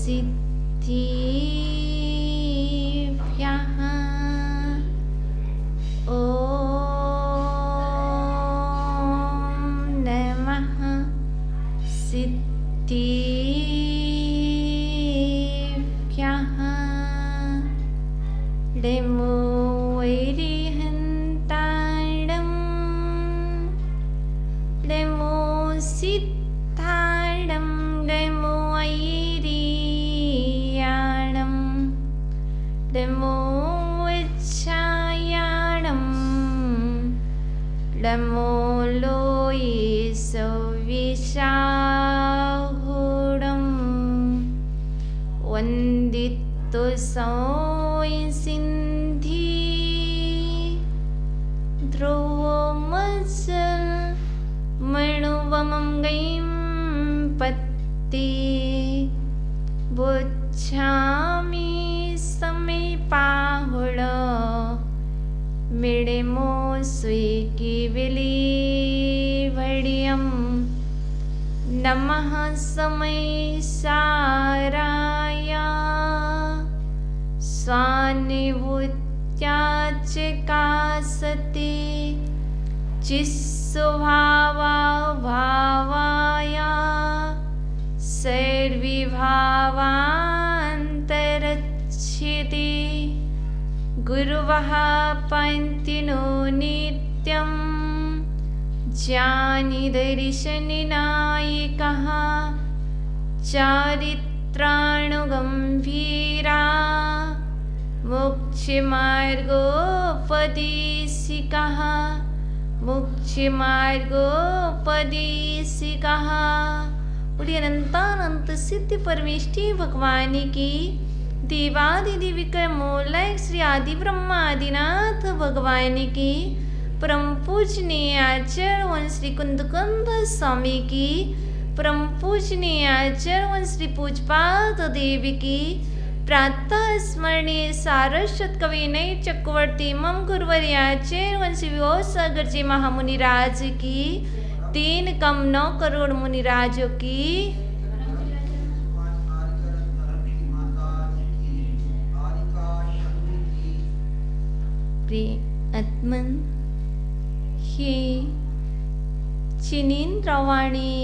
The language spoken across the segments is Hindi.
सिद्धिभ्यः ॐ नमः सिद्धिभ्यः नमो वैरिहन्ताणं नमो सिद्धाणं नमो वैरियाणं नमो वज्रायाणं नमो लोये सविशाहुडं वन्दितो संसिन्धि ध्रुवमजल मणुवमं पत्ति बुच्छामि समीपाहुड मिडेमो स्वीकिविली वडियं नमः समय साराय स्वानिभूत्याच कासते चिस्वभावा भावाय सर्विभावान्तरच्छिति गुरुवः पन्तिनो नित्यं ज्ञानिदर्शननायकः चारित्राणुगम्भीरा मोक्षमार्गोपदेशिकः मोक्षमार्गोपदेशिकः। बोलिए अनंतानंत सिद्धि परमेष्टि भगवान की देवादिदिविक्रमोलय श्री आदि ब्रह्मा आदिनाथ भगवान की परम पूजनीय आचार्य वन श्री कुंदकंद स्वामी की परम पूजनीय आचार्य वन श्री पूजपाद देवी की प्रातः स्मरणीय सारस्वत कवि नई चक्रवर्ती मम गुरुवर्याचार्य वन श्री सागर जी महामुनिराज की 3,9 करोड़ मुनिराजों की आत्मन हे चिनीन्द्रवाणी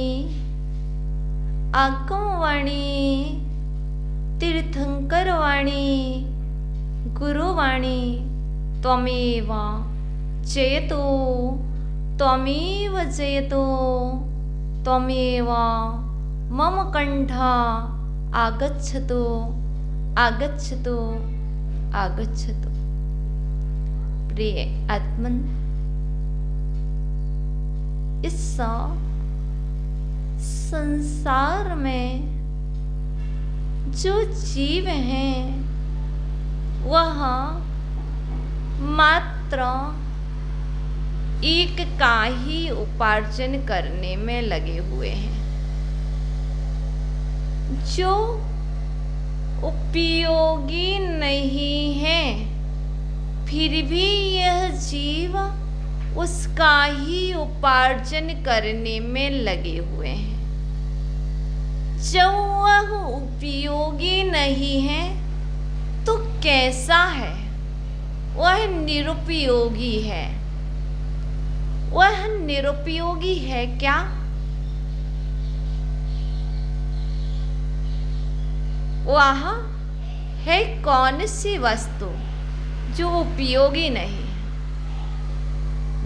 आगमवाणी तीर्थंकरवाणी गुरुवाणी त्वमेव जयतो त्वमेव जयतो त्वमेव मम कंठ आगच्छतु आगच्छतु आगच्छतु। प्रिय आत्मन, इस संसार में जो जीव हैं वह मात्र एक का ही उपार्जन करने में लगे हुए हैं। जो उपयोगी नहीं है फिर भी यह जीव उसका ही उपार्जन करने में लगे हुए हैं। जब वह उपयोगी नहीं है तो कैसा है? वह निरुपयोगी है। वह निरुपयोगी है क्या? वह है कौन सी वस्तु जो उपयोगी नहीं,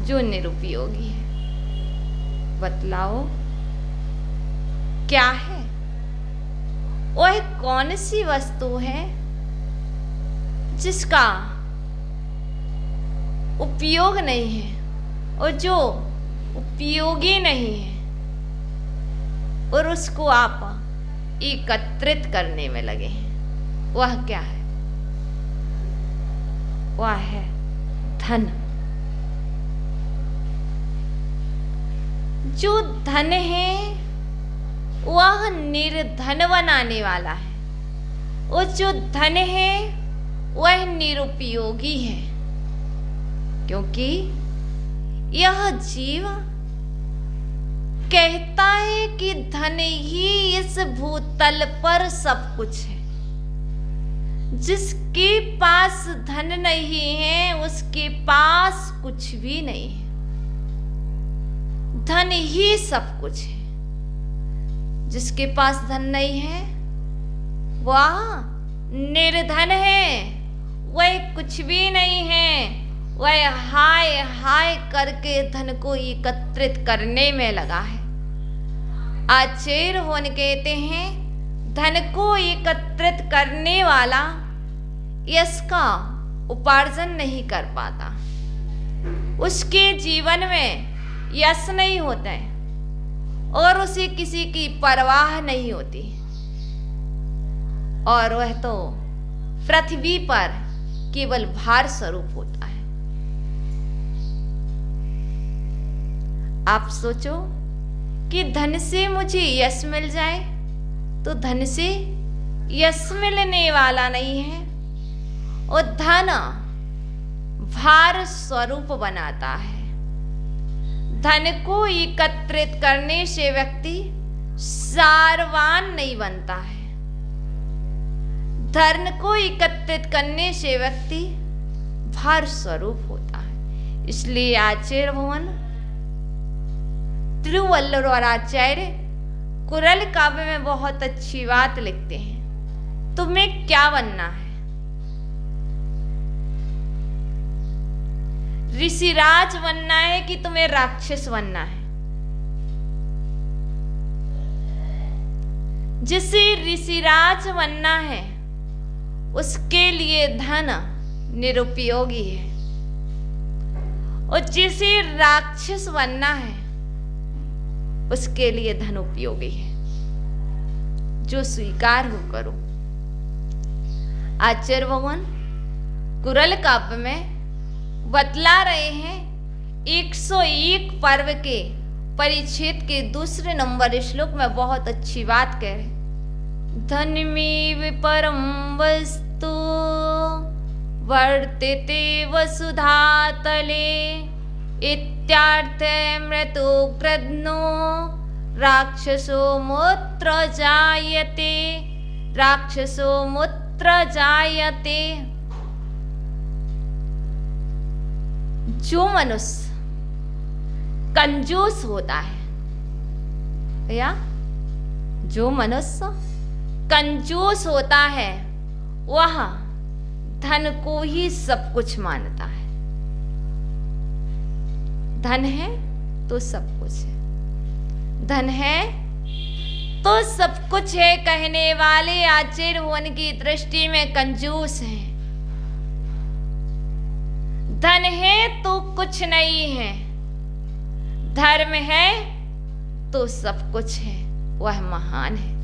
जो निरुपयोगी है? बतलाओ क्या है? वह कौन सी वस्तु है जिसका उपयोग नहीं है और जो उपयोगी नहीं है और उसको आप एकत्रित करने में लगे हैं? वह क्या है? वह है धन। जो धन है वह निर्धन बनाने वाला है और जो धन है वह निरुपयोगी है, क्योंकि यह जीव कहता है कि धन ही इस भूतल पर सब कुछ है। जिसके पास धन नहीं है उसके पास कुछ भी नहीं है। धन ही सब कुछ है। जिसके पास धन नहीं है वह निर्धन है, वह कुछ भी नहीं है। वह हाय हाय करके धन को एकत्रित करने में लगा है। आचार्य भगवान कहते हैं धन को एकत्रित करने वाला यश का उपार्जन नहीं कर पाता, उसके जीवन में यश नहीं होता है और उसे किसी की परवाह नहीं होती, और वह तो पृथ्वी पर केवल भार स्वरूप होता है। आप सोचो कि धन से मुझे यश मिल जाए, तो धन से यश मिलने वाला नहीं है। और धन भार स्वरूप बनाता है। धन को एकत्रित करने से व्यक्ति सारवान नहीं बनता है। धन को एकत्रित करने से व्यक्ति भार स्वरूप होता है। इसलिए आचार्य भगवान तिरुवल्लुवराचार्य कुरल काव्य में बहुत अच्छी बात लिखते हैं। तुम्हें क्या बनना है? ऋषिराज बनना है कि तुम्हें राक्षस बनना है? जिसे ऋषिराज बनना है उसके लिए धन निरुपयोगी है, और जिसे राक्षस बनना है उसके लिए धन उपयोगी है। जो स्वीकार हो करो। आचार्य भगवान कुरल काव्य में बतला रहे हैं 101 पर्व के परिच्छेद के दूसरे नंबर श्लोक में बहुत अच्छी बात कह रहे। धनमेव परम वस्तु वर्तते वसुधातले इत्यार्थे मृतो कृध्नो राक्षसो मूत्र जायते, राक्षसो मूत्र जायते। जो मनुष्य कंजूस होता है, भैया जो मनुष्य कंजूस होता है वह धन को ही सब कुछ मानता है। धन है तो सब कुछ है, धन है तो सब कुछ है कहने वाले आचार्य भगवान की दृष्टि में कंजूस है। धन है तो कुछ नहीं है, धर्म है तो सब कुछ है, वह महान है।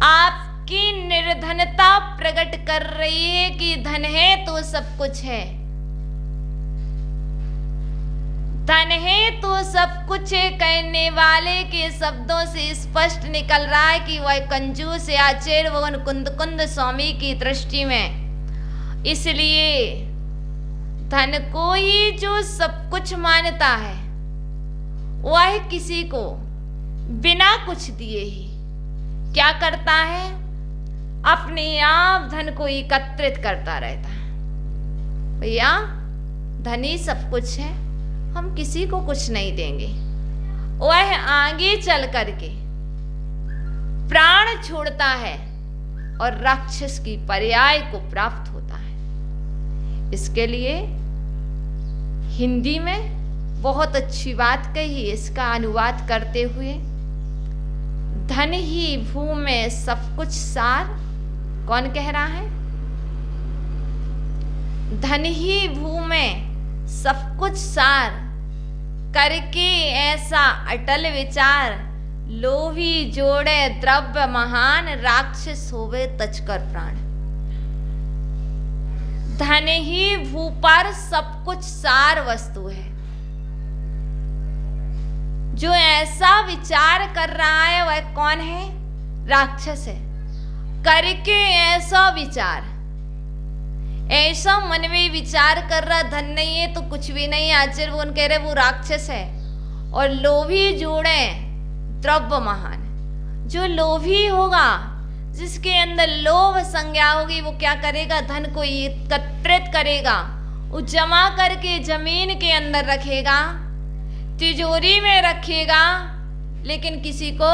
आपकी निर्धनता प्रकट कर रही है कि धन है तो सब कुछ है। धन है तो सब कुछ है कहने वाले के शब्दों से स्पष्ट निकल रहा है कि वह कंजूस है आचार्य भगवान कुंद स्वामी की दृष्टि में। इसलिए धन को ही जो सब कुछ मानता है वह किसी को बिना कुछ दिए ही क्या करता है, अपने आप धन को एकत्रित करता रहता है। भैया धन ही सब कुछ है, हम किसी को कुछ नहीं देंगे। वह आगे चल करके प्राण छोड़ता है और राक्षस की पर्याय को प्राप्त होता है। इसके लिए हिंदी में बहुत अच्छी बात कही, इसका अनुवाद करते हुए, धन ही भू में सब कुछ सार। कौन कह रहा है? धन ही भू में सब कुछ सार करके ऐसा अटल विचार, लोभी जोड़े द्रव्य महान, राक्षस होवे तजकर प्राण। धन ही भू पर सब कुछ सार वस्तु है। जो ऐसा विचार कर रहा है वह कौन है? राक्षस है। करके ऐसा विचार, ऐसा मन में विचार कर रहा धन नहीं है तो कुछ भी नहीं, आचार्य भगवान कह रहे वो राक्षस है। और लोभी जोड़े द्रव्य महान। जो लोभी होगा, जिसके अंदर लोभ संज्ञा होगी, वो क्या करेगा? धन को एकत्रित करेगा, वो जमा करके जमीन के अंदर रखेगा, तिजोरी में रखेगा, लेकिन किसी को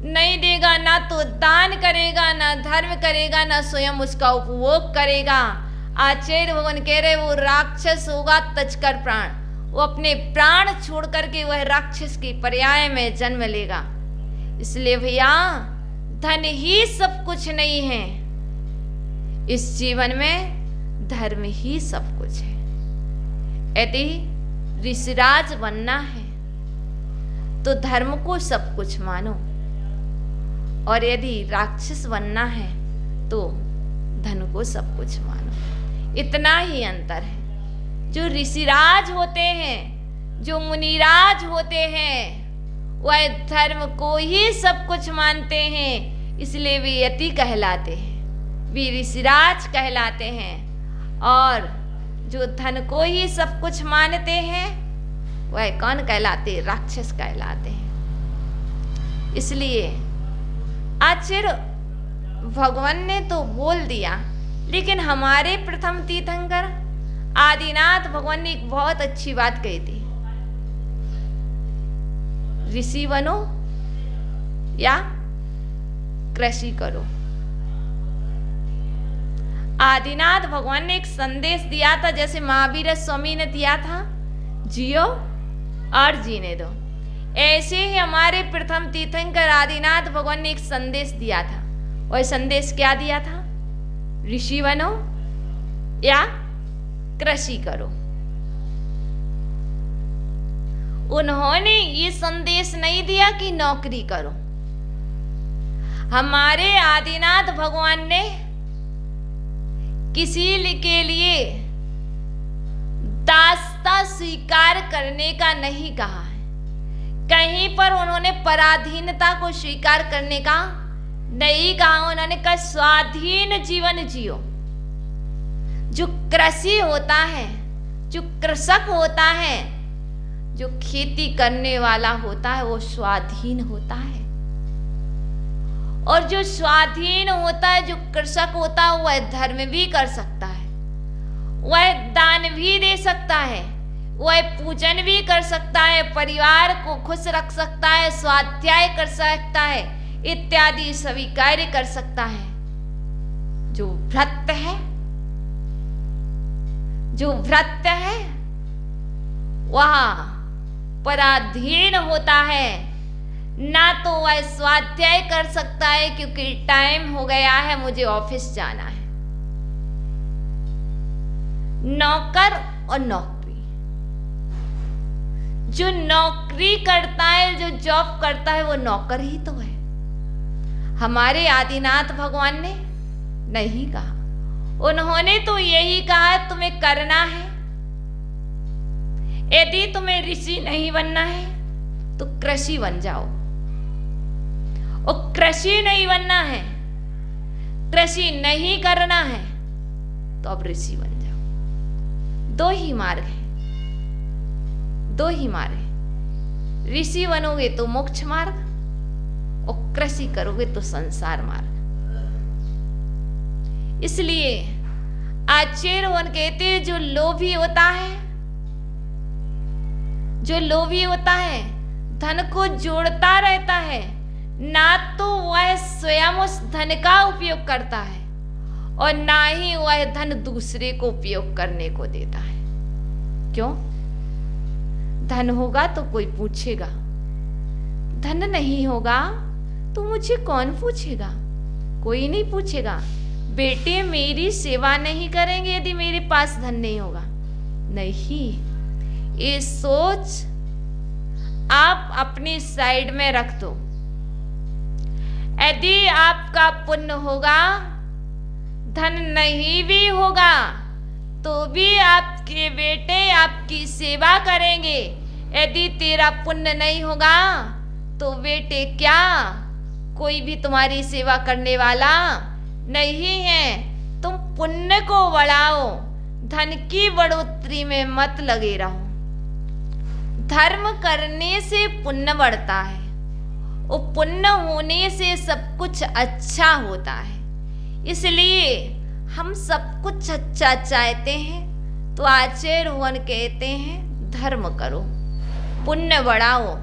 नहीं देगा। ना तो दान करेगा, ना धर्म करेगा, ना स्वयं उसका उपभोग करेगा। आचार्य भगवान कह रहे वो राक्षस होगा तजकर प्राण, वो अपने प्राण छोड़ करके वह राक्षस की पर्याय में जन्म लेगा। इसलिए भैया धन ही सब कुछ नहीं है, इस जीवन में धर्म ही सब कुछ है। यदि ऋषिराज बनना है तो धर्म को सब कुछ मानो, और यदि राक्षस बनना है तो धन को सब कुछ मानो। इतना ही अंतर है। जो ऋषिराज होते हैं, जो मुनिराज होते हैं, वह धर्म को ही सब कुछ मानते हैं, इसलिए वे यति कहलाते हैं, वे ऋषिराज कहलाते हैं। और जो धन को ही सब कुछ मानते हैं, वह कौन कहलाते? राक्षस कहलाते हैं। इसलिए आचार्य भगवान ने तो बोल दिया, लेकिन हमारे प्रथम तीर्थंकर आदिनाथ भगवान ने एक बहुत अच्छी बात कही थी, ऋषि बनो या कृषि करो। आदिनाथ भगवान ने एक संदेश दिया था, जैसे महावीर स्वामी ने दिया था, जियो और जीने दो। ऐसे ही हमारे प्रथम तीर्थंकर आदिनाथ भगवान ने एक संदेश दिया था। वह संदेश क्या दिया था? ऋषि बनो या कृषि करो। उन्होंने ये संदेश नहीं दिया कि नौकरी करो। हमारे आदिनाथ भगवान ने किसी के लिए दासता स्वीकार करने का नहीं कहा है। कहीं पर उन्होंने पराधीनता को स्वीकार करने का नहीं कहा। उन्होंने कहा स्वाधीन जीवन जियो। जो कृषि होता है, जो कृषक होता है, जो खेती करने वाला होता है, वो स्वाधीन होता है। और जो स्वाधीन होता है, जो कृषक होता है, वह धर्म भी कर सकता है, वह दान भी दे सकता है, वह पूजन भी कर सकता है, परिवार को खुश रख सकता है, स्वाध्याय कर सकता है, इत्यादि सभी कार्य कर सकता है। जो व्रत है, जो व्रत है, वह पराधीन होता है। ना तो वह स्वाध्याय कर सकता है क्योंकि टाइम हो गया है, मुझे ऑफिस जाना है। नौकर और नौकरी, जो नौकरी करता है, जो जॉब करता है, वो नौकर ही तो है। हमारे आदिनाथ भगवान ने नहीं कहा, उन्होंने तो यही कहा तुम्हें करना है। यदि तुम्हें ऋषि नहीं बनना है तो कृषि बन जाओ, और कृषि नहीं बनना है, कृषि नहीं करना है तो अब ऋषि बन जाओ। दो ही मार्ग है, दो ही मार्ग है। ऋषि बनोगे तो मोक्ष मार्ग, और कृषि करोगे तो संसार मार्ग। इसलिए आचार्य कहते हैं जो लोभी होता है, जो लोभी होता है, धन को जोड़ता रहता है, ना तो वह स्वयं उस धन का उपयोग करता है और ना ही वह धन दूसरे को उपयोग करने को देता है। क्यों? धन होगा तो कोई पूछेगा, धन नहीं होगा तो मुझे कौन पूछेगा? कोई नहीं पूछेगा। बेटे मेरी सेवा नहीं करेंगे यदि मेरे पास धन नहीं होगा। नहीं, ये सोच आप अपनी साइड में रख दो। यदि आपका पुण्य होगा, धन नहीं भी होगा, तो भी आपके बेटे आपकी सेवा करेंगे। यदि तेरा पुण्य नहीं होगा तो बेटे क्या कोई भी तुम्हारी सेवा करने वाला नहीं है। तुम पुण्य को बढ़ाओ, धन की बढ़ोतरी में मत लगे रहो। धर्म करने से पुण्य बढ़ता है, और पुण्य होने से सब कुछ अच्छा होता है। इसलिए हम सब कुछ अच्छा चाहते हैं तो आचार्य भगवान कहते हैं धर्म करो, पुण्य बढ़ाओ।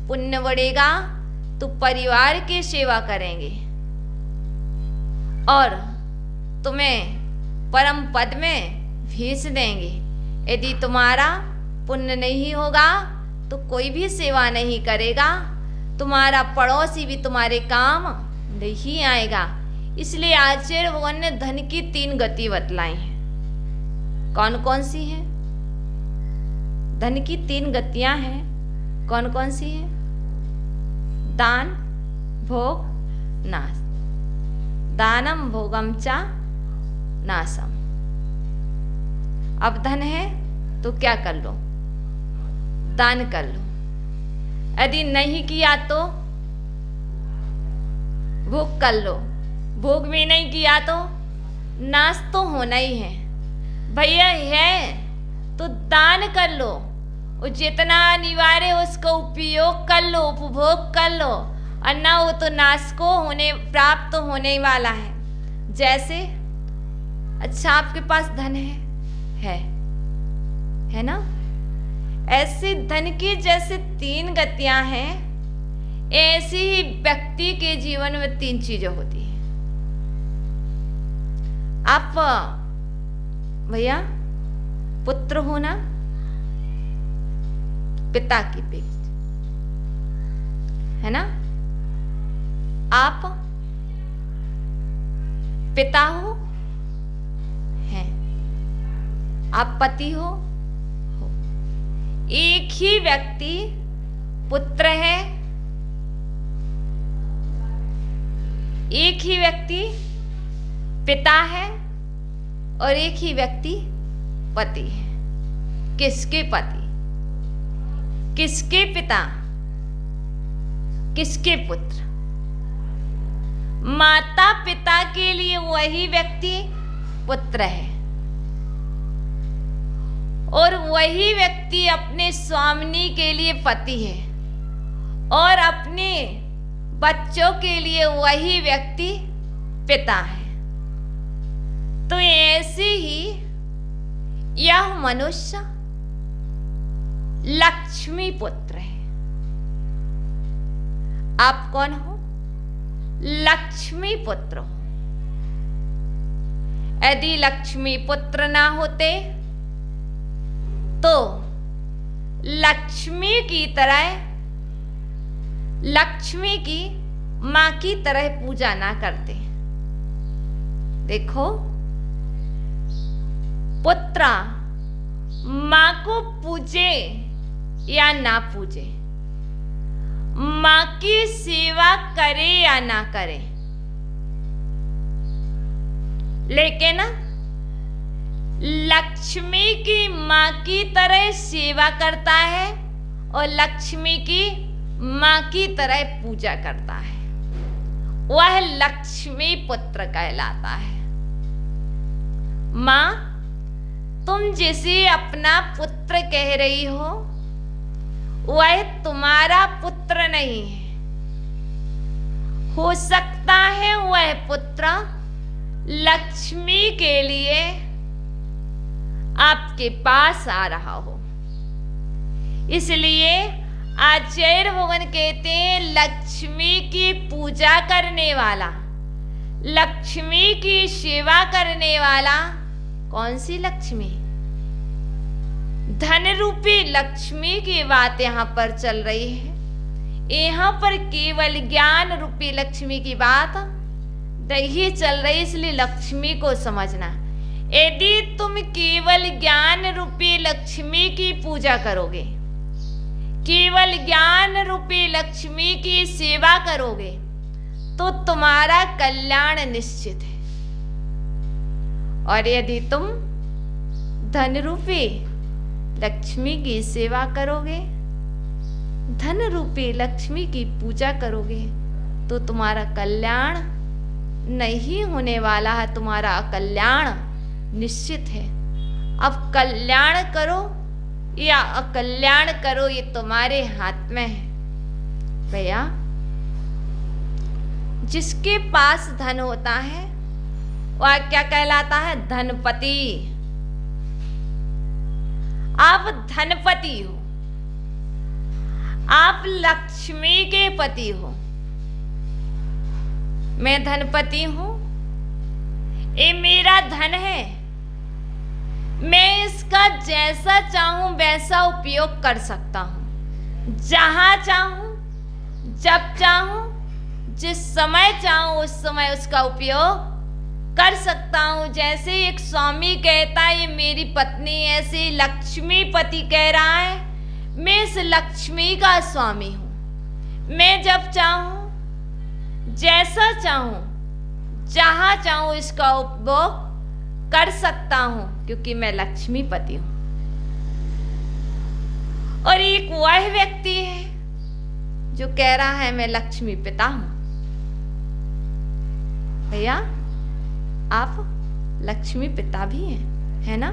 पुण्य बढ़ेगा तो परिवार की सेवा करेंगे और तुम्हें परम पद में भेज देंगे। यदि तुम्हारा पुण्य नहीं होगा तो कोई भी सेवा नहीं करेगा, तुम्हारा पड़ोसी भी तुम्हारे काम नहीं आएगा। इसलिए आचार्य भगवान ने धन की 3 गति बतलाई हैं। कौन कौन सी हैं? धन की 3 गतियां हैं। कौन कौन सी हैं? दान, भोग, नाश। दानम भोगम चा नाशम। अब धन है तो क्या कर लो? दान कर लो। यदि नहीं किया तो भोग कर लो। भोग भी नहीं किया तो नाश तो होना ही है। भैया है तो दान कर लो, और जितना अनिवार्य उसका उपयोग कर लो, उपभोग कर लो, और ना वो तो नाश को होने प्राप्त होने वाला है। जैसे अच्छा आपके पास धन है ना? ऐसे धन की जैसे 3 गतियां हैं, ऐसी ही व्यक्ति के जीवन में 3 चीजें होती हैं। आप भैया पुत्र होना पिता की पेट, है ना? आप पिता हो, हैं। आप पति हो। एक ही व्यक्ति पुत्र है, एक ही व्यक्ति पिता है, और एक ही व्यक्ति पति है। किसके पति, किसके पिता, किसके पुत्र? माता पिता के लिए वही व्यक्ति पुत्र है, और वही व्यक्ति अपने स्वामिनी के लिए पति है, और अपने बच्चों के लिए वही व्यक्ति पिता है। तो ऐसे ही यह मनुष्य लक्ष्मी पुत्र है। आप कौन हो? लक्ष्मी पुत्र हो। यदि लक्ष्मी पुत्र ना होते तो लक्ष्मी की तरह, लक्ष्मी की मां की तरह पूजा ना करते। देखो, पुत्र मां को पूजे या ना पूजे, मां की सेवा करे या ना करे, लेकिन लक्ष्मी की मां की तरह सेवा करता है और लक्ष्मी की मां की तरह पूजा करता है, वह लक्ष्मी पुत्र कहलाता है। मां, तुम जिसे अपना पुत्र कह रही हो वह तुम्हारा पुत्र नहीं है। हो सकता है वह पुत्र लक्ष्मी के लिए आपके पास आ रहा हो। इसलिए आचार्य भगवान कहते हैं, लक्ष्मी की पूजा करने वाला, लक्ष्मी की सेवा करने वाला। कौन सी लक्ष्मी? धन रूपी लक्ष्मी की बात यहाँ पर चल रही है। यहाँ पर केवल ज्ञान रूपी लक्ष्मी की बात नहीं चल रही, इसलिए लक्ष्मी को समझना। यदि तुम केवल ज्ञान रूपी लक्ष्मी की पूजा करोगे, केवल ज्ञान रूपी लक्ष्मी की सेवा करोगे, तो तुम्हारा कल्याण निश्चित है। और यदि तुम धन रूपी लक्ष्मी की सेवा करोगे, धन रूपी लक्ष्मी की पूजा करोगे, तो तुम्हारा कल्याण नहीं होने वाला है, तुम्हारा कल्याण निश्चित है। अब कल्याण करो या अकल्याण करो, ये तुम्हारे हाथ में है। भैया, जिसके पास धन होता है वह क्या कहलाता है? धनपति। आप धनपति हो, आप लक्ष्मी के पति हो। मैं धनपति हूं, ये मेरा धन है, मैं इसका जैसा चाहूं वैसा उपयोग कर सकता हूं, जहां चाहूं, जब चाहूं, जिस समय चाहूं उस समय उसका उपयोग कर सकता हूं। जैसे एक स्वामी कहता है ये मेरी पत्नी, ऐसे लक्ष्मीपति कह रहा है मैं इस लक्ष्मी का स्वामी हूं। मैं जब चाहूं, जैसा चाहूं, जहां चाहूं इसका उपभोग कर सकता हूं, क्योंकि मैं लक्ष्मीपति हूं। और एक वह व्यक्ति है जो कह रहा है मैं लक्ष्मी पिता हूं। भैया, आप लक्ष्मी पिता भी हैं, है ना?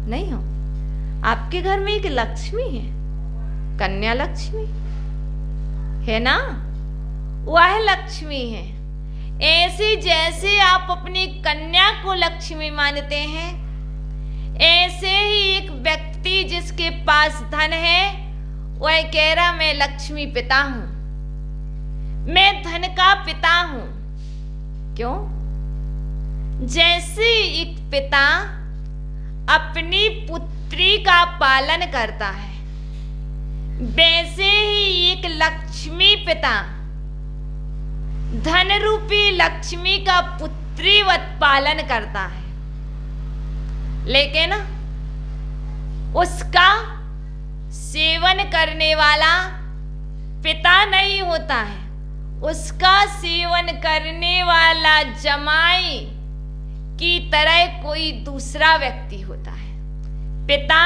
नहीं हो? आपके घर में एक लक्ष्मी है, कन्या लक्ष्मी है ना? वह लक्ष्मी है। ऐसे जैसे आप अपनी कन्या को लक्ष्मी मानते हैं, ऐसे ही एक व्यक्ति जिसके पास धन है वह कह रहा मैं लक्ष्मी पिता हूं, मैं धन का पिता हूं। क्यों? जैसे एक पिता अपनी पुत्री का पालन करता है, वैसे ही एक लक्ष्मी पिता धन रूपी लक्ष्मी का पुत्रीवत पालन करता है। लेकिन उसका सेवन करने वाला पिता नहीं होता है, उसका सेवन करने वाला जमाई की तरह कोई दूसरा व्यक्ति होता है। पिता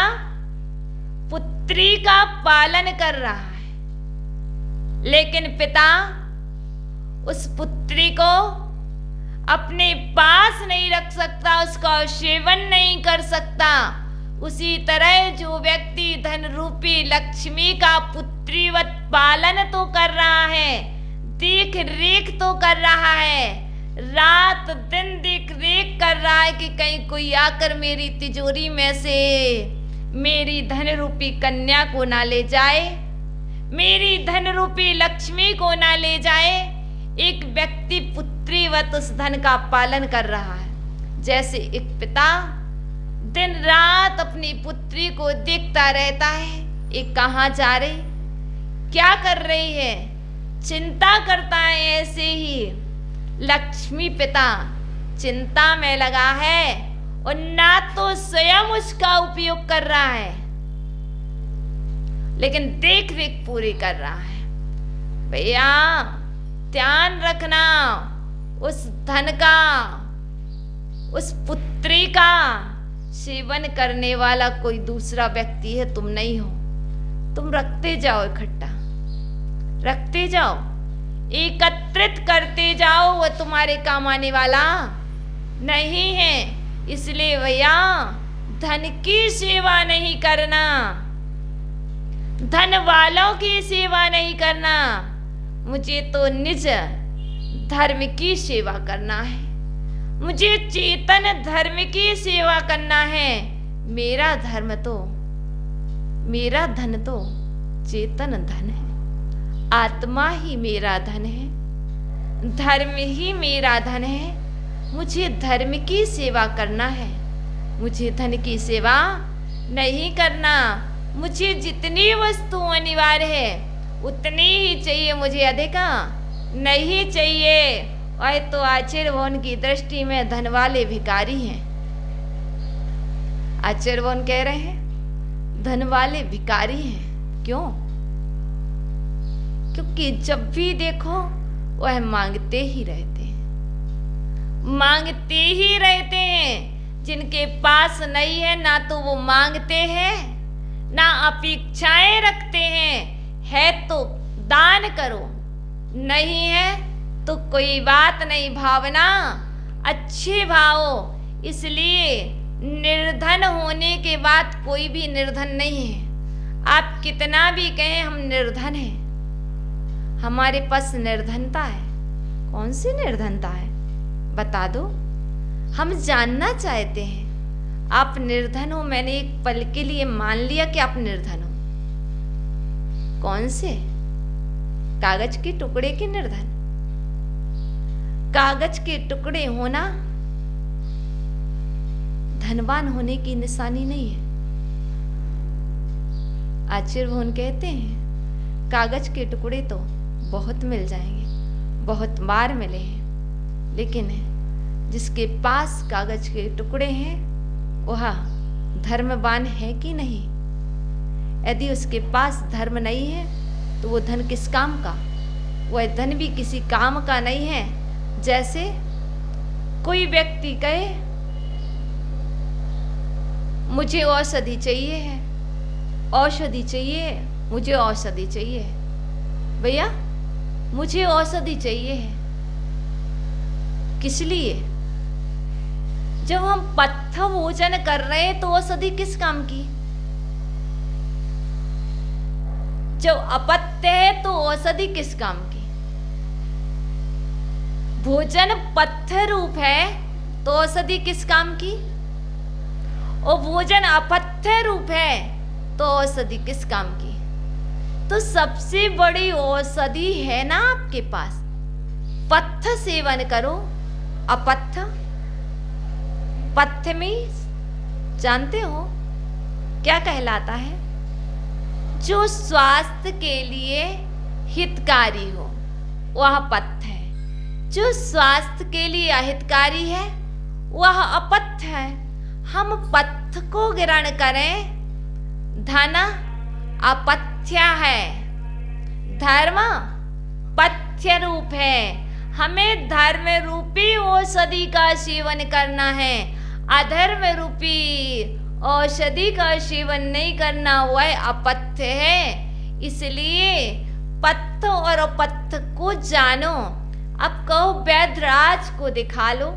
पुत्री का पालन कर रहा है, लेकिन पिता उस पुत्री को अपने पास नहीं रख सकता, उसका सेवन नहीं कर सकता। उसी तरह जो व्यक्ति धन रूपी लक्ष्मी का पुत्रीवत पालन तो कर रहा है, देख रेख तो कर रहा है, रात दिन देख रेख कर रहा है कि कहीं कोई आकर मेरी तिजोरी में से मेरी धन रूपी कन्या को ना ले जाए, मेरी धन रूपी लक्ष्मी को ना ले जाए। एक व्यक्ति पुत्रीवत उस धन का पालन कर रहा है। जैसे एक पिता दिन रात अपनी पुत्री को देखता रहता है, एक कहाँ जा रही, क्या कर रही है, चिंता करता है। ऐसे ही लक्ष्मी पिता चिंता में लगा है और ना तो स्वयं उसका उपयोग कर रहा है, लेकिन देख रेख पूरी कर रहा है। भैया, ध्यान रखना, उस धन का, उस पुत्री का सेवन करने वाला कोई दूसरा व्यक्ति है, तुम नहीं हो। तुम रखते जाओ, इकट्ठा रखते जाओ, एकत्रित करते जाओ, वो तुम्हारे काम आने वाला नहीं है। इसलिए भैया, धन की सेवा नहीं करना, धन वालों की सेवा नहीं करना, मुझे तो निज धर्म की सेवा करना है, मुझे चेतन धर्म की सेवा करना है। मेरा धर्म तो, मेरा धन तो चेतन धन है, आत्मा ही मेरा धन है, धर्म ही मेरा धन है। मुझे धर्म की सेवा करना है, मुझे धन की सेवा नहीं करना। मुझे जितनी वस्तु अनिवार्य है उतनी ही चाहिए, मुझे अधिक नहीं चाहिए। और तो आचार्य भवन की दृष्टि में धन वाले भिखारी हैं। आचार्य भवन कह रहे हैं धन वाले भिखारी हैं। क्यों? क्योंकि जब भी देखो वह मांगते ही रहते हैं, मांगते ही रहते हैं। जिनके पास नहीं है ना तो वो मांगते हैं, ना अपेक्षाएं रखते हैं। है तो दान करो, नहीं है तो कोई बात नहीं, भावना अच्छी भाव। इसलिए निर्धन होने के बाद कोई भी निर्धन नहीं है। आप कितना भी कहें हम निर्धन हैं, हमारे पास निर्धनता है। कौन सी निर्धनता है बता दो, हम जानना चाहते हैं। आप निर्धन हो, मैंने एक पल के लिए मान लिया कि आप निर्धन हो। कौन से? कागज के टुकड़े के निर्धन? कागज के टुकड़े होना धनवान होने की निशानी नहीं है। आचार्य भगवान कहते हैं कागज के टुकड़े तो बहुत मिल जाएंगे, बहुत बार मिले हैं, लेकिन जिसके पास कागज के टुकड़े हैं वह धर्मवान है कि नहीं? यदि उसके पास धर्म नहीं है तो वो धन किस काम का? वह धन भी किसी काम का नहीं है। जैसे कोई व्यक्ति कहे मुझे औषधि चाहिए है, औषधि चाहिए, मुझे औषधि चाहिए है। भैया मुझे औषधि चाहिए है, किस लिए? जब हम पथ्य भोजन कर रहे हैं तो औषधि किस काम की? जब अपत्य है तो औषधि किस काम की? भोजन पथ्य रूप है तो औषधि किस काम की? और भोजन अपथ्य रूप है तो औषधि किस काम की? तो सबसे बड़ी औषधि है ना आपके पास, पथ्य सेवन करो। अपथ्य, पथ्य में जानते हो क्या कहलाता है? जो स्वास्थ्य के लिए हितकारी हो वह पथ्य है, जो स्वास्थ्य के लिए अहितकारी है वह अपथ्य है। हम पथ्य को ग्रहण करें, धन अपथ्य है, धर्म पथ्य रूप है। हमें धर्म रूपी औषधि का सेवन करना है, अधर्म रूपी औषधि का सेवन नहीं करना, वह अपथ्य है। इसलिए पथ्य और अपथ्य को जानो। अब कहो वैद्यराज को दिखा लो,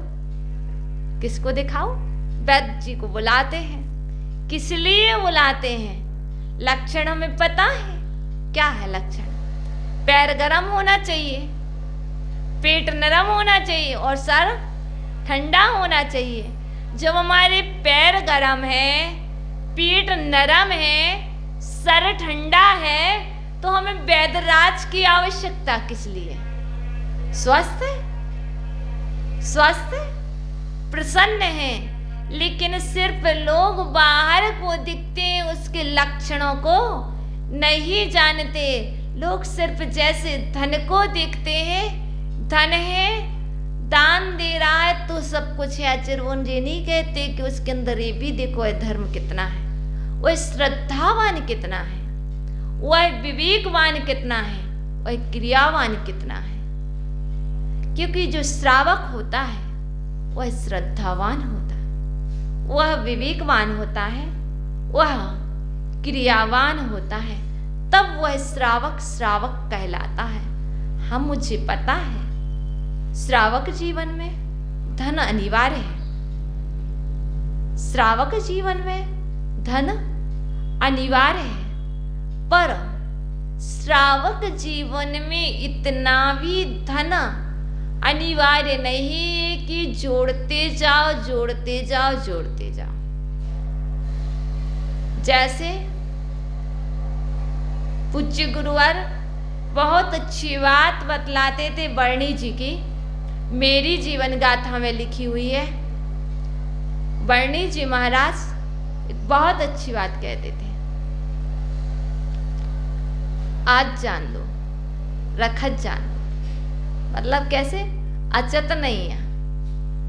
किसको दिखाओ? वैद्य जी को बुलाते हैं। किस लिए बुलाते हैं? लक्षण हमें पता है। क्या है लक्षण? पैर गरम होना चाहिए, पेट नरम होना चाहिए और सर ठंडा होना चाहिए। जब हमारे पैर गरम है, पेट नरम है, सर ठंडा है, तो हमें वैद्यराज की आवश्यकता किस लिए? स्वस्थ है, स्वस्थ है, प्रसन्न है। लेकिन सिर्फ लोग बाहर को दिखते हैं, उसके लक्षणों को नहीं जानते। लोग सिर्फ जैसे धन को देखते हैं, धन है, दान दे रहा है तो सब कुछ है। आचार्य ये नहीं कहते कि उसके अंदर ये भी देखो है धर्म कितना है, वह श्रद्धावान कितना है, वह विवेकवान कितना है, वह क्रियावान कितना है। क्योंकि जो श्रावक होता है वह श्रद्धावान होता है, वह विवेकवान होता है, वह क्रियावान होता है, तब वह श्रावक श्रावक कहलाता है। हम मुझे पता है श्रावक जीवन में धन अनिवार्य है, श्रावक जीवन में धन अनिवार्य है, पर श्रावक जीवन में इतना भी धन अनिवार्य नहीं कि जोड़ते जाओ जोड़ते जाओ जोड़ते जाओ। जैसे पूज्य गुरुवर बहुत अच्छी बात बतलाते थे बरणी जी की, मेरी जीवन गाथा में लिखी हुई है। बरणी जी महाराज बहुत अच्छी बात कहते थे, आज जान दो रखत जान दो। मतलब कैसे? अचत नहीं है,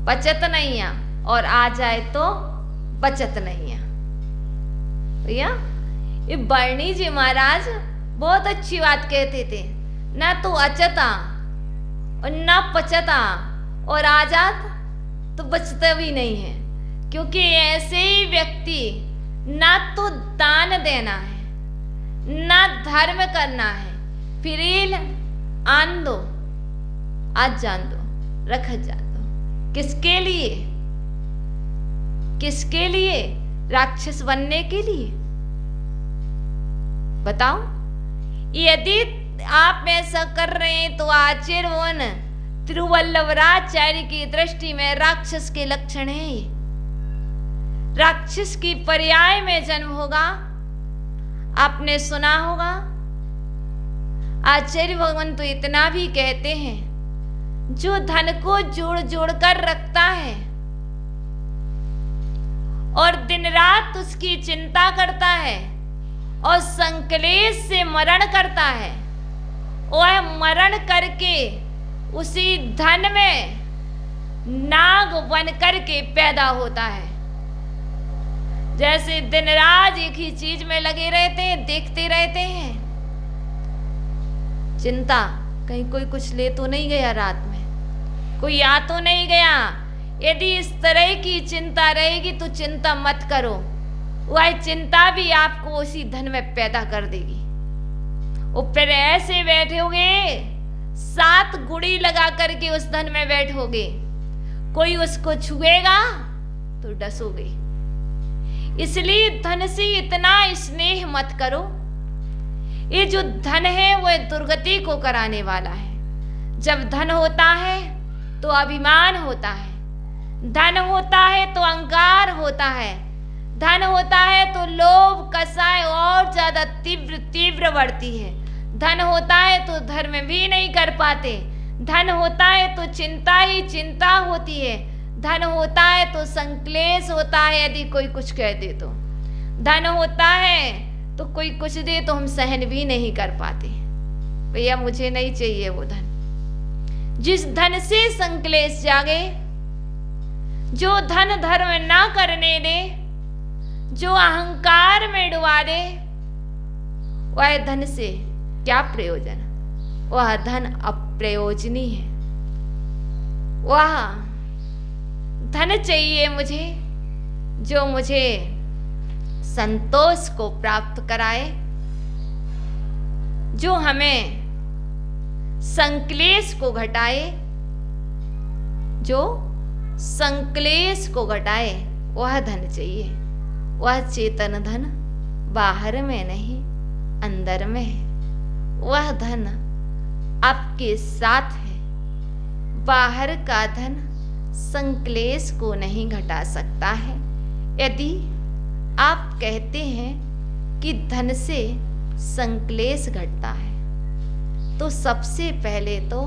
बचत नहीं है, और आ जाए तो बचत नहीं है। भैया ये बरणी जी महाराज बहुत अच्छी बात कहते थे, ना तो अचता और ना पचता, और आ जात तो बचता भी नहीं है। क्योंकि ऐसे ही व्यक्ति ना तो दान देना है, ना धर्म करना है, फिर आन दो, आज जान दो, रखत जान दो। किसके लिए? किसके लिए? राक्षस बनने के लिए? बताओ। यदि आप ऐसा कर रहे हैं तो आचार्य तिरुवल्लभराचार्य की दृष्टि में राक्षस के लक्षण है। राक्षस की पर्याय में जन्म होगा। आपने सुना होगा, आचार्य भगवान तो इतना भी कहते हैं, जो धन को जोड़ जोड़ कर रखता है और दिन रात उसकी चिंता करता है और संकलेश से मरण करता है, वह मरण करके उसी धन में नाग बन करके पैदा होता है। जैसे दिन रात एक ही चीज में लगे रहते हैं, देखते रहते हैं, चिंता, कहीं कोई कुछ ले तो नहीं गया, रात में कोई आ तो नहीं गया। यदि इस तरह की चिंता रहेगी तो चिंता मत करो, वह चिंता भी आपको उसी धन में पैदा कर देगी। और फिर ऐसे बैठोगे, 7 गुड़ी लगा करके उस धन में बैठोगे, कोई उसको छुएगा तो डसोगे। इसलिए धन से इतना स्नेह मत करो। ये जो धन है वह दुर्गति को कराने वाला है। जब धन होता है तो अभिमान होता है, धन होता है तो अहंकार होता है, धन होता है तो लोभ कसाय और ज्यादा तीव्र तीव्र बढ़ती है, धन होता है तो धर्म भी नहीं कर पाते, धन होता है तो चिंता ही चिंता होती है, धन होता है तो संक्लेश होता है। यदि कोई कुछ कह दे तो धन होता है तो कोई कुछ दे तो हम सहन भी नहीं कर पाते। भैया मुझे नहीं चाहिए वो धन। जिस धन से संक्लेश जागे, जो धन धर्म ना करने दे, जो अहंकार में डुबा दे, वह धन से क्या प्रयोजन? वह धन अप्रयोजनीय है। वह धन चाहिए मुझे जो मुझे संतोष को प्राप्त कराए, जो हमें संक्लेश को घटाए, जो संक्लेश को घटाए, वह धन चाहिए। वह चेतन धन बाहर में नहीं अंदर में है। वह धन आपके साथ है। बाहर का धन संक्लेश को नहीं घटा सकता है। यदि आप कहते हैं कि धन से संक्लेश घटता है, तो सबसे पहले तो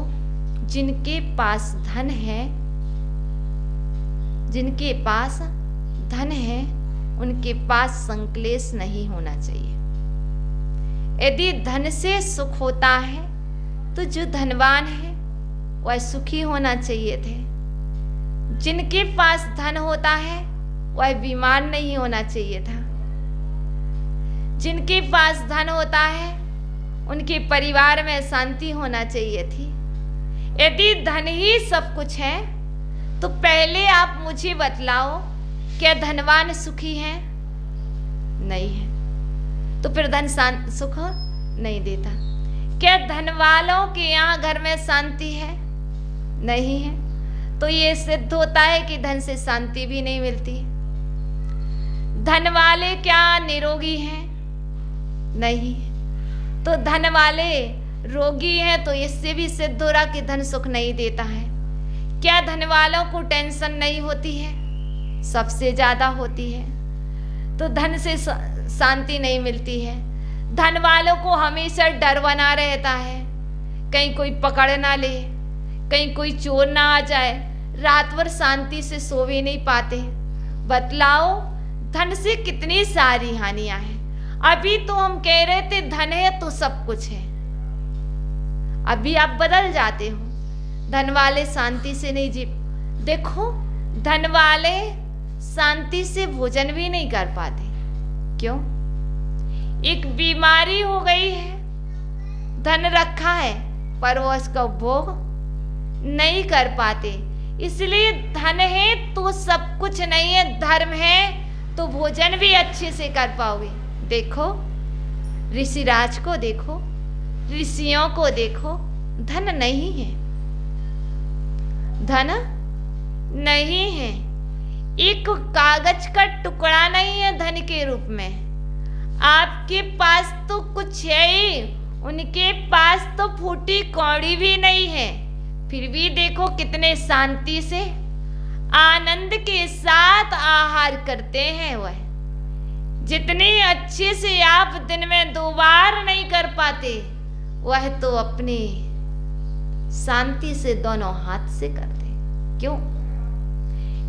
जिनके पास धन है, जिनके पास धन है, उनके पास संक्लेश नहीं होना चाहिए। यदि धन से सुख होता है तो जो धनवान है वह सुखी होना चाहिए थे। जिनके पास धन होता है वह बीमार नहीं होना चाहिए था। जिनके पास धन होता है उनके परिवार में शांति होना चाहिए थी। यदि धन ही सब कुछ है तो पहले आप मुझे बतलाओ, क्या धनवान सुखी हैं? नहीं है। तो फिर धन सुख नहीं देता। क्या धन वालों के यहाँ घर में शांति है? नहीं है। तो ये सिद्ध होता है कि धन से शांति भी नहीं मिलती। धन वाले क्या निरोगी हैं? नहीं। तो धन वाले रोगी हैं, तो इससे भी सिद्ध हो रहा कि धन सुख नहीं देता है। क्या धन वालों को टेंशन नहीं होती है? सबसे ज्यादा होती है। तो धन से शांति नहीं मिलती है। धन वालों को हमेशा डर बना रहता है, कहीं कोई पकड़ ना ले, कहीं कोई चोर ना आ जाए, रात भर शांति से सो भी नहीं पाते। बतलाओ, धन से कितनी सारी हानियां हैं। अभी तो हम कह रहे थे धन है तो सब कुछ है, अभी आप बदल जाते हो। धन वाले शांति से नहीं जी, देखो धन वाले शांति से भोजन भी नहीं कर पाते। क्यों? एक बीमारी हो गई है, धन रखा है पर वो उसका उपभोग नहीं कर पाते। इसलिए धन है तो सब कुछ नहीं है, धर्म है तो भोजन भी अच्छे से कर पाओगे। देखो ऋषिराज को देखो, ऋषियों को देखो, धन नहीं है, धन नहीं है। एक कागज का टुकड़ा नहीं है धन के रूप में। आपके पास तो कुछ है ही, उनके पास तो फूटी कौड़ी भी नहीं है, फिर भी देखो कितने शांति से आनंद के साथ आहार करते हैं। वह जितने अच्छे से आप दिन में 2 बार नहीं कर पाते, वह तो अपनी शांति से दोनों हाथ से करते। क्यों?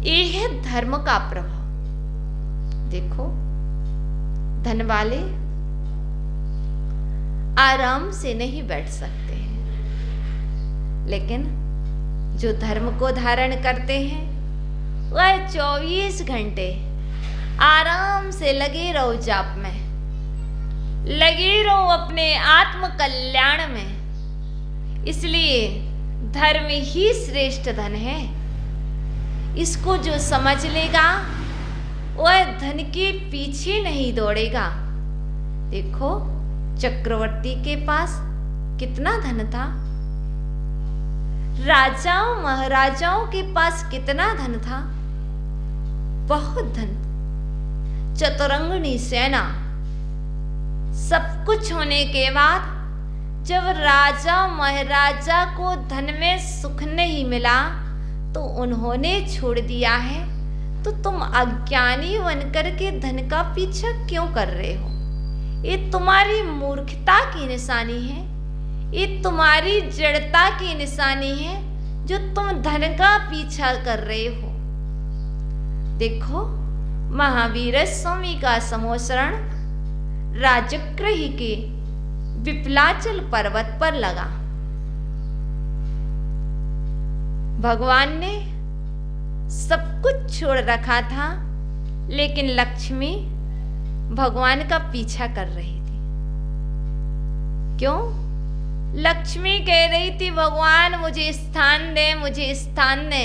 ये है धर्म का प्रभाव। देखो, धन वाले आराम से नहीं बैठ सकते हैं, लेकिन जो धर्म को धारण करते हैं वह 24 घंटे आराम से लगे रहो जाप में, लगे रहो अपने आत्म कल्याण में। इसलिए धर्म ही श्रेष्ठ धन है। इसको जो समझ लेगा वह धन के पीछे नहीं दौड़ेगा। देखो, चक्रवर्ती के पास कितना धन था, राजाओं महाराजाओं के पास कितना धन था, बहुत धन, चतुरंगनी सेना। सब कुछ होने के बाद जब राजा महाराजा को धन में सुख नहीं मिला तो उन्होंने छोड़ दिया है, तो तुम अज्ञानी बनकर के धन का पीछा क्यों कर रहे हो? ये तुम्हारी मूर्खता की निशानी है, ये तुम्हारी जड़ता की निशानी है जो तुम धन का पीछा कर रहे हो। देखो, महावीर स्वामी का समोसरण राजगृह के विपलाचल पर्वत पर लगा। भगवान ने सब कुछ छोड़ रखा था, लेकिन लक्ष्मी भगवान का पीछा कर रही थी। क्यों? लक्ष्मी कह रही थी, भगवान मुझे स्थान दे, मुझे स्थान दे।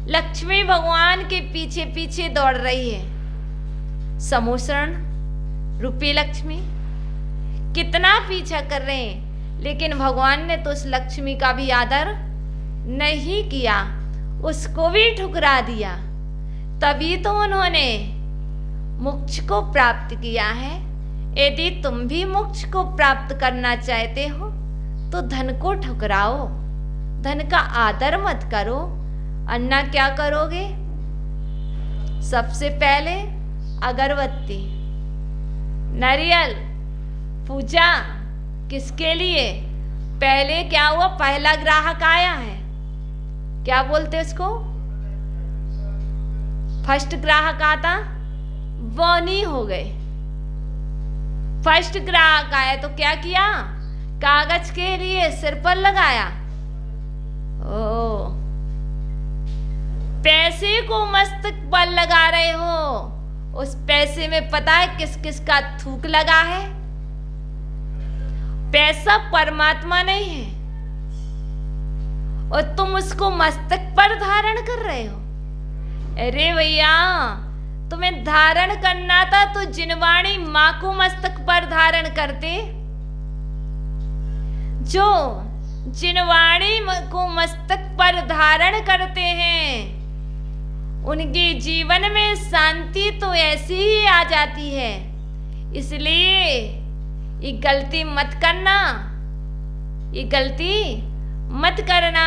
लक्ष्मी भगवान के पीछे पीछे दौड़ रही है। समोसरण रूपी लक्ष्मी कितना पीछा कर रहे हैं, लेकिन भगवान ने तो उस लक्ष्मी का भी आदर नहीं किया, उसको भी ठुकरा दिया। तभी तो उन्होंने मोक्ष को प्राप्त किया है। यदि तुम भी मोक्ष को प्राप्त करना चाहते हो तो धन को ठुकराओ, धन का आदर मत करो। अन्ना क्या करोगे? सबसे पहले अगरबत्ती, नारियल, पूजा किसके लिए? पहले क्या हुआ? पहला ग्राहक आया है, क्या बोलते उसको? फर्स्ट ग्राहक आता, बौनी हो गए। फर्स्ट ग्राहक आया तो क्या किया? कागज के लिए सिर पर लगाया। ओ, पैसे को मस्तक पर लगा रहे हो, उस पैसे में पता है किस किस का थूक लगा है? पैसा परमात्मा नहीं है और तुम उसको मस्तक पर धारण कर रहे हो। अरे भैया, तुम्हें धारण करना था तो जिनवाणी मां को मस्तक पर धारण करते। जो जिनवाणी को मस्तक पर धारण करते हैं उनके जीवन में शांति तो ऐसी ही आ जाती है। इसलिए ये गलती मत करना, ये गलती मत करना।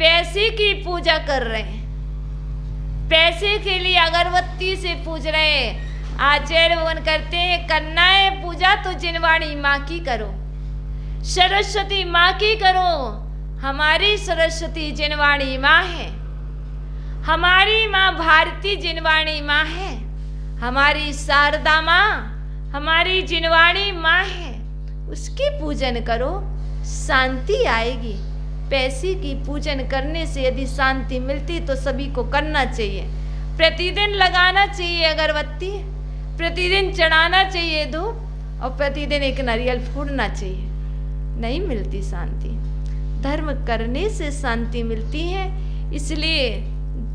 पैसे की पूजा कर रहे हैं, पैसे के लिए अगरबत्ती से पूज रहे हैं। आचार्य भगवान करते हैं, करना है पूजा तो जिनवाणी माँ की करो, सरस्वती माँ की करो। हमारी सरस्वती जिनवाणी माँ है, हमारी माँ भारती जिनवाणी माँ है, हमारी शारदा माँ हमारी जिनवाणी माँ है। उसकी पूजन करो, शांति आएगी। पैसे की पूजन करने से यदि शांति मिलती तो सभी को करना चाहिए। प्रतिदिन लगाना चाहिए अगरबत्ती, प्रतिदिन चढ़ाना चाहिए धूप और प्रतिदिन एक नारियल फोड़ना चाहिए। नहीं मिलती शांति, धर्म करने से शांति मिलती है। इसलिए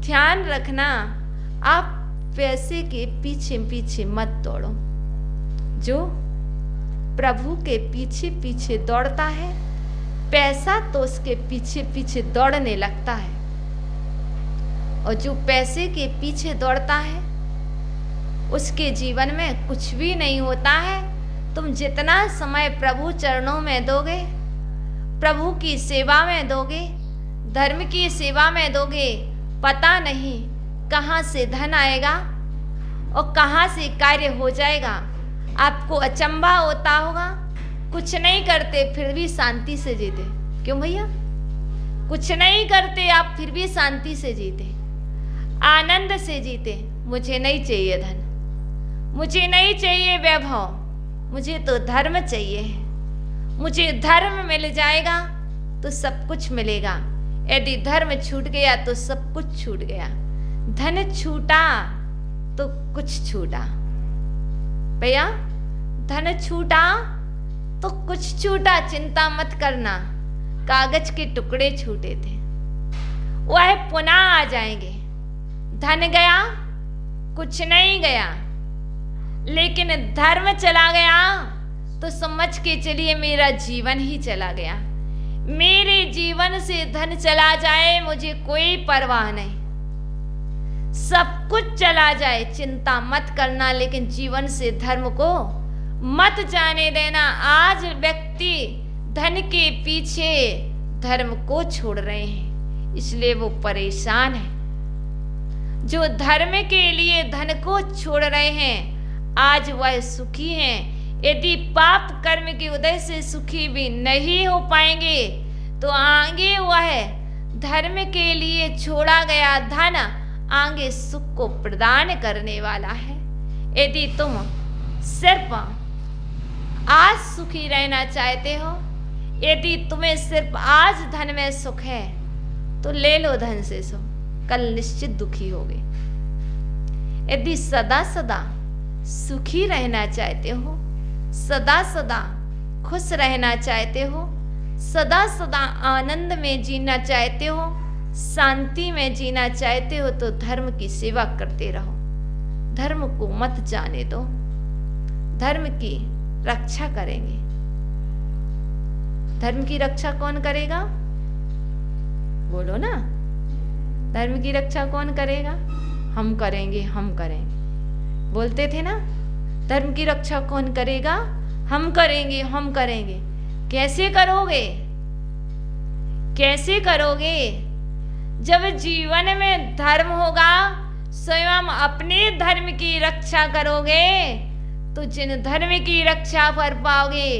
ध्यान रखना, आप पैसे के पीछे पीछे मत दौड़ो। जो प्रभु के पीछे पीछे दौड़ता है, पैसा तो उसके पीछे पीछे दौड़ने लगता है। और जो पैसे के पीछे दौड़ता है उसके जीवन में कुछ भी नहीं होता है। तुम जितना समय प्रभु चरणों में दोगे, प्रभु की सेवा में दोगे, धर्म की सेवा में दोगे, पता नहीं कहाँ से धन आएगा और कहाँ से कार्य हो जाएगा। आपको अचंभा होता होगा, कुछ नहीं करते फिर भी शांति से जीते। क्यों भैया? कुछ नहीं करते आप फिर भी शांति से जीते, आनंद से जीते। मुझे नहीं चाहिए धन, मुझे नहीं चाहिए वैभव, मुझे तो धर्म चाहिए है। मुझे धर्म मिल जाएगा तो सब कुछ मिलेगा। यदि धर्म छूट गया तो सब कुछ छूट गया। धन छूटा तो कुछ छूटा। भैया, धन छूटा तो कुछ छूटा, चिंता मत करना। कागज के टुकड़े छूटे थे, वह पुनः आ जाएंगे। धन गया, कुछ नहीं गया, लेकिन धर्म चला गया तो समझ के चलिए मेरा जीवन ही चला गया। मेरे जीवन से धन चला जाए मुझे कोई परवाह नहीं, सब कुछ चला जाए चिंता मत करना, लेकिन जीवन से धर्म को मत जाने देना। आज व्यक्ति धन के पीछे धर्म को छोड़ रहे हैं, इसलिए वो परेशान है। जो धर्म के लिए धन को छोड़ रहे हैं आज वह सुखी हैं। यदि पाप कर्म के उदय से सुखी भी नहीं हो पाएंगे तो आगे वह धर्म के लिए छोड़ा गया धन आगे सुख को प्रदान करने वाला है। यदि तुम सिर्फ आज सुखी रहना चाहते हो, यदि तुम्हें सिर्फ आज धन में सुख है तो ले लो धन से सुख, कल निश्चित दुखी होगे। यदि सदा सदा सुखी रहना चाहते हो, सदा सदा खुश रहना चाहते हो, सदा सदा आनंद में जीना चाहते हो, शांति में जीना चाहते हो तो धर्म की सेवा करते रहो। धर्म को मत जाने दो, धर्म की रक्षा करेंगे। धर्म की रक्षा कौन करेगा? बोलो ना, धर्म की रक्षा कौन करेगा? हम करेंगे, हम करेंगे। बोलते थे ना, धर्म की रक्षा कौन करेगा? हम करेंगे, हम करेंगे। कैसे करोगे? कैसे करोगे? जब जीवन में धर्म होगा, स्वयं अपने धर्म की रक्षा करोगे तो जिन धर्म की रक्षा कर पाओगे।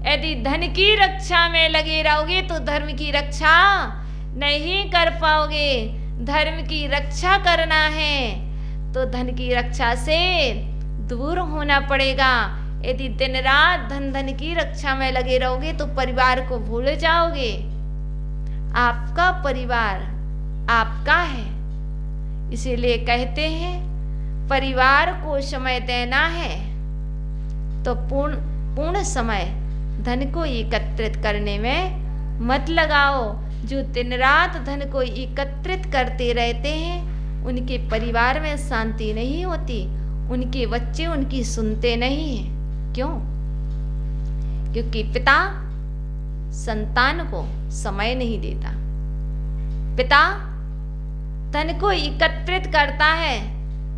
यदि धन की रक्षा में लगे रहोगे तो धर्म की रक्षा नहीं कर पाओगे। धर्म की रक्षा करना है तो धन की रक्षा से दूर होना पड़ेगा। यदि दिन रात धन की रक्षा में लगे रहोगे तो परिवार को भूल जाओगे। आपका परिवार आपका है, इसीलिए कहते हैं परिवार को समय देना है तो पूर्ण समय धन को एकत्रित करने में मत लगाओ। जो दिन रात धन को एकत्रित करते रहते हैं उनके परिवार में शांति नहीं होती, उनके बच्चे उनकी सुनते नहीं हैं। क्यों? क्योंकि पिता संतान को समय नहीं देता। पिता धन को एकत्रित करता है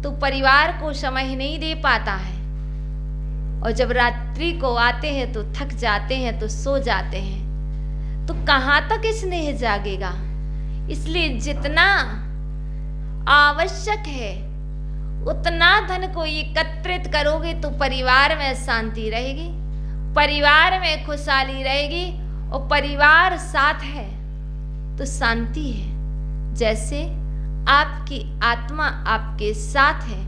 तो परिवार को समय नहीं दे पाता है, और जब रात्रि को आते हैं तो थक जाते हैं तो सो जाते हैं, तो कहाँ तक स्नेह जागेगा। इसलिए जितना आवश्यक है उतना धन को एकत्रित करोगे तो परिवार में शांति रहेगी, परिवार में खुशहाली रहेगी, और परिवार साथ है तो शांति है। जैसे आपकी आत्मा आपके साथ है,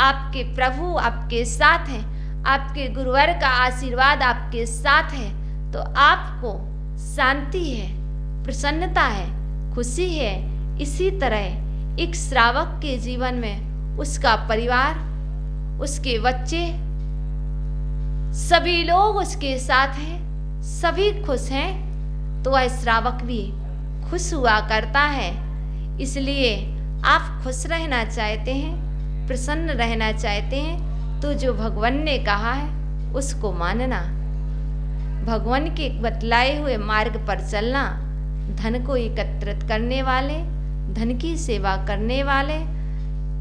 आपके प्रभु आपके साथ हैं, आपके गुरुवर का आशीर्वाद आपके साथ है तो आपको शांति है, प्रसन्नता है, खुशी है। इसी तरह एक श्रावक के जीवन में उसका परिवार, उसके बच्चे, सभी लोग उसके साथ हैं, सभी खुश हैं तो वह श्रावक भी खुश हुआ करता है। इसलिए आप खुश रहना चाहते हैं, प्रसन्न रहना चाहते हैं तो जो भगवान ने कहा है उसको मानना, भगवान के बतलाए हुए मार्ग पर चलना। धन को एकत्रित करने वाले धन की सेवा करने वाले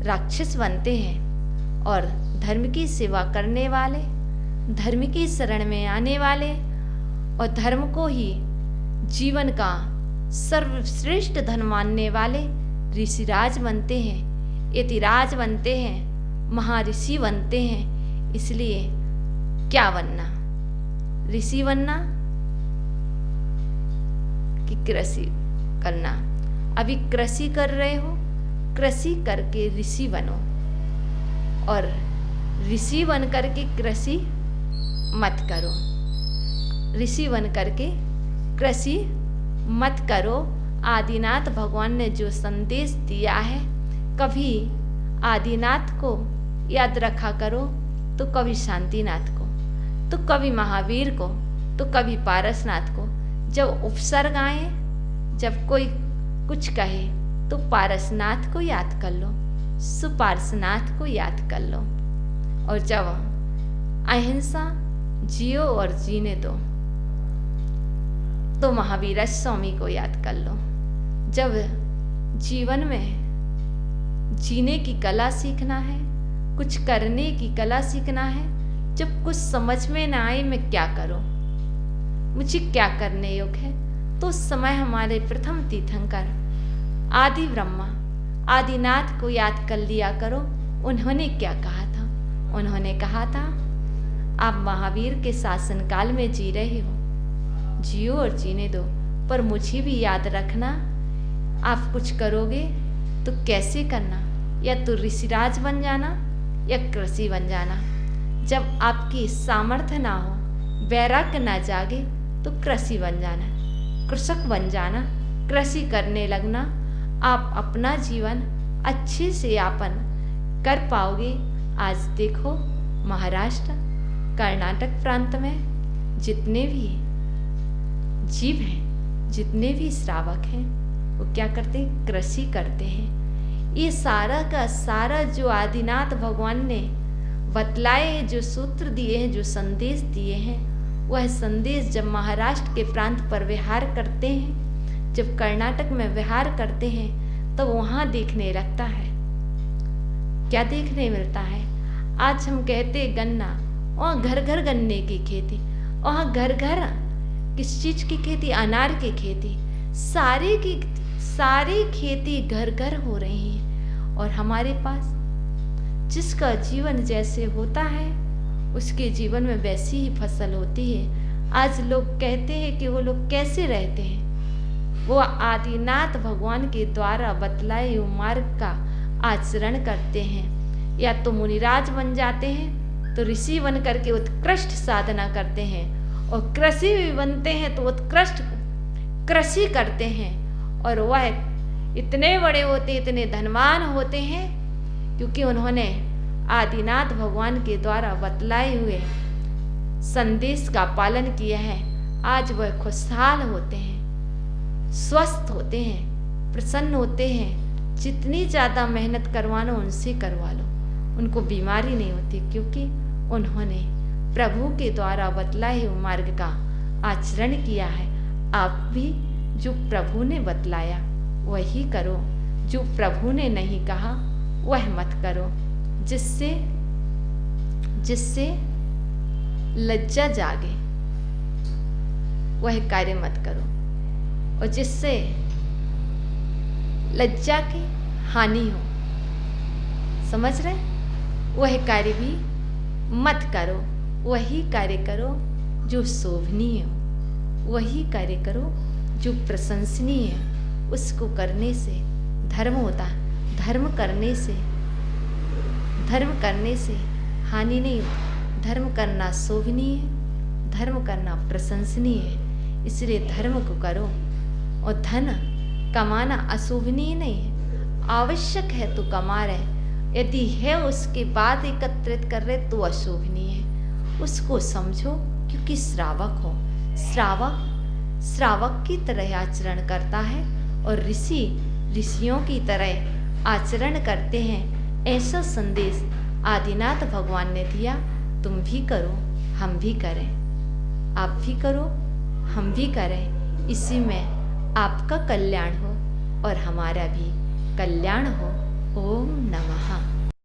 राक्षस बनते हैं और धर्म की सेवा करने वाले, धर्म की शरण में आने वाले और धर्म को ही जीवन का सर्वश्रेष्ठ धन मानने वाले ऋषिराज बनते हैं, यतिराज बनते हैं, महर्षि बनते हैं। इसलिए क्या बनना? ऋषि बनना कि कृषि करना? अभी कृषि कर रहे हो, कृषि करके ऋषि बनो और ऋषि बन करके कृषि मत करो। ऋषि बन करके कृषि मत करो। आदिनाथ भगवान ने जो संदेश दिया है, कभी आदिनाथ को याद रखा करो, तो कभी शांतिनाथ को, तो कभी महावीर को, तो कभी पारसनाथ को। जब उपसर्ग आए, जब कोई कुछ कहे, तो पारसनाथ को याद कर लो, सुपार्शनाथ को याद कर लो। और जब अहिंसा जियो और जीने दो, तो महावीर स्वामी को याद कर लो। जब जीवन में जीने की कला सीखना है, कुछ करने की कला सीखना है, जब कुछ समझ में ना आए मैं क्या करूं, मुझे क्या करने योग्य है, तो उस समय हमारे प्रथम तीर्थंकर आदि ब्रह्मा आदिनाथ को याद कर लिया करो। उन्होंने क्या कहा था? उन्होंने कहा था, आप महावीर के शासन काल में जी रहे हो, जियो और जीने दो, पर मुझे भी याद रखना, आप कुछ करोगे तो कैसे करना, या तो ऋषिराज बन जाना या कृषि बन जाना। जब आपकी सामर्थ्य ना हो, वैराग्य ना जागे, तो कृषि बन जाना, कृषक बन जाना, कृषि करने लगना। आप अपना जीवन अच्छे से यापन कर पाओगे। आज देखो महाराष्ट्र, कर्नाटक प्रांत में जितने भी जीव हैं, जितने भी श्रावक हैं, वो क्या करते हैं? कृषि करते हैं। ये सारा का सारा जो आदिनाथ भगवान ने बतलाए, जो सूत्र दिए हैं, जो संदेश दिए हैं, वह संदेश जब महाराष्ट्र के प्रांत पर विहार करते हैं, जब कर्नाटक में विहार करते हैं, तब वहाँ देखने लगता है। क्या देखने मिलता है? आज हम कहते गन्ना, वहाँ घर घर गन्ने की खेती, वहाँ घर घर किस चीज की खेती? अनार की खेती। सारी खेती घर घर हो रही है। और हमारे पास जिसका जीवन जैसे होता है, उसके जीवन में वैसी ही फसल होती है। आज लोग कहते हैं कि वो लोग कैसे रहते हैं? वो आदिनाथ भगवान के द्वारा बतलाए हुए मार्ग का आचरण करते हैं। या तो मुनिराज बन जाते हैं, तो ऋषि बन करके उत्कृष्ट साधना करते हैं, और कृषि भी बनते हैं तो उत्कृष्ट कृषि करते हैं। और वह इतने बड़े होते, इतने धनवान होते हैं, क्योंकि उन्होंने आदिनाथ भगवान के द्वारा बतलाए हुए संदेश का पालन किया है। आज वह खुशहाल होते हैं, स्वस्थ होते हैं, प्रसन्न होते हैं। जितनी ज़्यादा मेहनत करवानो उनसे करवा लो, उनको बीमारी नहीं होती, क्योंकि उन्होंने प्रभु के द्वारा बतलाए हुए मार्ग का आचरण किया है। आप भी जो प्रभु ने बतलाया वही करो, जो प्रभु ने नहीं कहा वह मत करो। जिससे लज्जा जागे वह कार्य मत करो, और जिससे लज्जा की हानि हो, समझ रहे, वह कार्य भी मत करो। वही कार्य करो जो शोभनीय हो, वही कार्य करो जो प्रशंसनीय है। उसको करने से धर्म होता है। धर्म करने से हानि नहीं होती। धर्म करना शोभनीय है, धर्म करना प्रशंसनीय है। इसलिए धर्म को करो। और धन कमाना अशोभनीय नहीं है, आवश्यक है तो कमा रहे, यदि है उसके बाद एकत्रित कर रहे तो अशोभनीय है। उसको समझो, क्योंकि श्रावक हो। श्रावक की तरह आचरण करता है, और ऋषियों की तरह आचरण करते हैं। ऐसा संदेश आदिनाथ भगवान ने दिया। तुम भी करो, हम भी करें, आप भी करो, हम भी करें। इसी में आपका कल्याण हो, और हमारा भी कल्याण हो। ओम नमः।